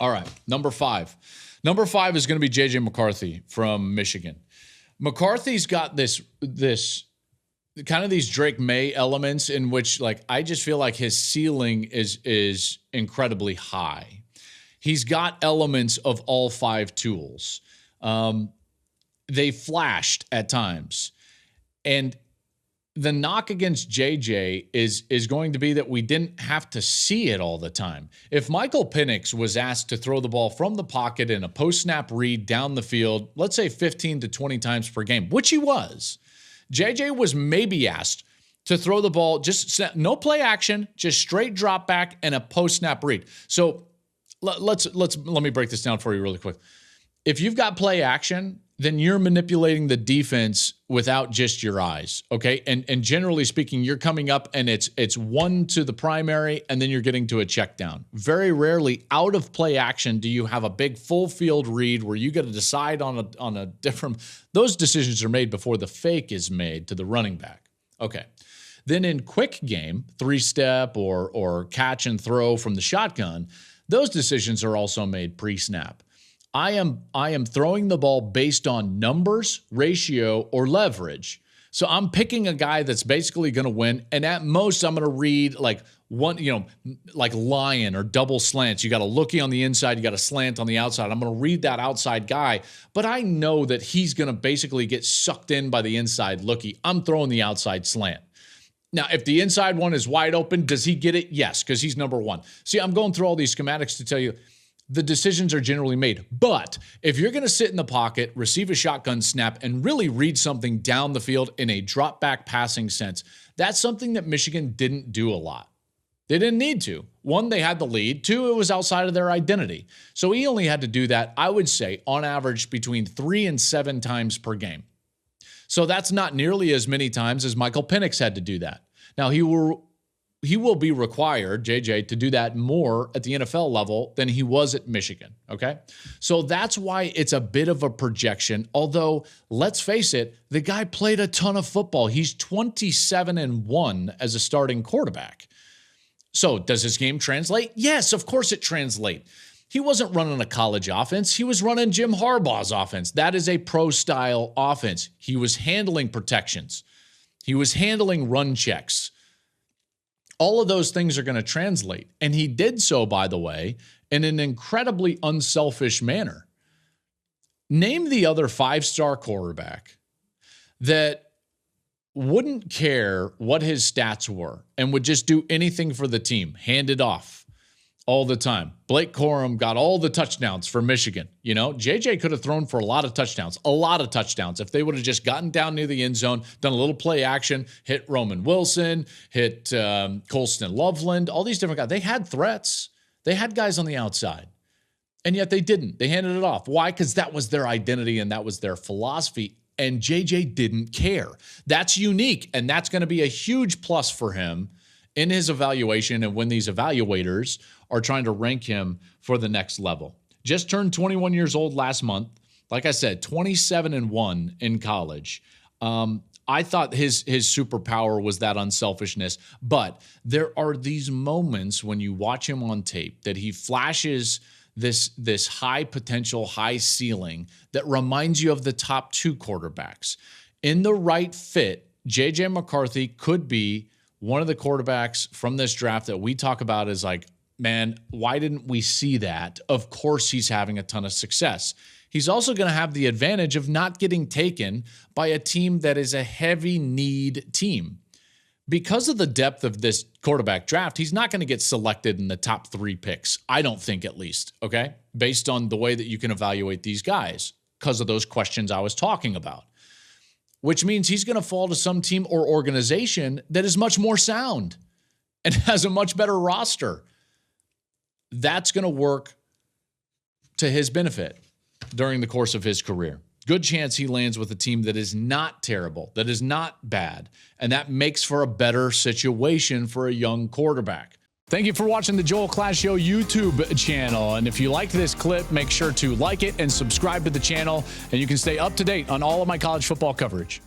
All right, number 5. Number 5 is going to be J.J. McCarthy from Michigan. McCarthy's got this kind of these Drake May elements in which, like, I just feel like his ceiling is incredibly high. He's got elements of all 5 tools. They flashed at times. And the knock against JJ is going to be that we didn't have to see it all the time. If Michael Penix was asked to throw the ball from the pocket in a post-snap read down the field, let's say 15 to 20 times per game, which he was, JJ was maybe asked to throw the ball, just no play action, just straight drop back and a post-snap read. So let me break this down for you really quick. If you've got play action, then you're manipulating the defense without just your eyes, okay? And generally speaking, you're coming up and it's one to the primary and then you're getting to a check down. Very rarely out of play action do you have a big full field read where you got to decide on a different. Those decisions are made before the fake is made to the running back. Okay. Then in quick game, 3-step or catch and throw from the shotgun, those decisions are also made pre-snap. I am throwing the ball based on numbers, ratio, or leverage. So I'm picking a guy that's basically going to win, and at most I'm going to read like one, like lion or double slants. You got a lookie on the inside, you got a slant on the outside. I'm going to read that outside guy, but I know that he's going to basically get sucked in by the inside lookie. I'm throwing the outside slant. Now, if the inside one is wide open, does he get it? Yes, because he's number 1. See, I'm going through all these schematics to tell you the decisions are generally made. But if you're going to sit in the pocket, receive a shotgun snap, and really read something down the field in a drop back passing sense, that's something that Michigan didn't do a lot. They didn't need to. 1, they had the lead. 2, it was outside of their identity. So he only had to do that, I would say, on average between 3 and 7 times per game. So that's not nearly as many times as Michael Penix had to do that. Now, he will be required, JJ, to do that more at the NFL level than he was at Michigan, okay? So that's why it's a bit of a projection, although, let's face it, the guy played a ton of football. He's 27-1 as a starting quarterback. So does his game translate? Yes, of course it translates. He wasn't running a college offense. He was running Jim Harbaugh's offense. That is a pro-style offense. He was handling protections. He was handling run checks. All of those things are going to translate. And he did so, by the way, in an incredibly unselfish manner. Name the other 5-star quarterback that wouldn't care what his stats were and would just do anything for the team, hand it off all the time. Blake Corum got all the touchdowns for Michigan. JJ could have thrown for a lot of touchdowns. If they would have just gotten down near the end zone, done a little play action, hit Roman Wilson, hit Colston Loveland, all these different guys. They had threats. They had guys on the outside. And yet they didn't. They handed it off. Why? Because that was their identity and that was their philosophy. And JJ didn't care. That's unique. And that's going to be a huge plus for him in his evaluation and when these evaluators are trying to rank him for the next level. Just turned 21 years old last month. Like I said, 27-1 in college. I thought his superpower was that unselfishness, but there are these moments when you watch him on tape that he flashes this high potential, high ceiling that reminds you of the top 2 quarterbacks. In the right fit, J.J. McCarthy could be one of the quarterbacks from this draft that we talk about as like, man, why didn't we see that? Of course he's having a ton of success. He's also going to have the advantage of not getting taken by a team that is a heavy need team. Because of the depth of this quarterback draft, he's not going to get selected in the top 3 picks, I don't think, at least, okay? Based on the way that you can evaluate these guys because of those questions I was talking about. Which means he's going to fall to some team or organization that is much more sound and has a much better roster. That's going to work to his benefit during the course of his career. Good chance he lands with a team that is not terrible, that is not bad, and that makes for a better situation for a young quarterback. Thank you for watching the Joel Klatt Show YouTube channel. And if you liked this clip, make sure to like it and subscribe to the channel, and you can stay up to date on all of my college football coverage.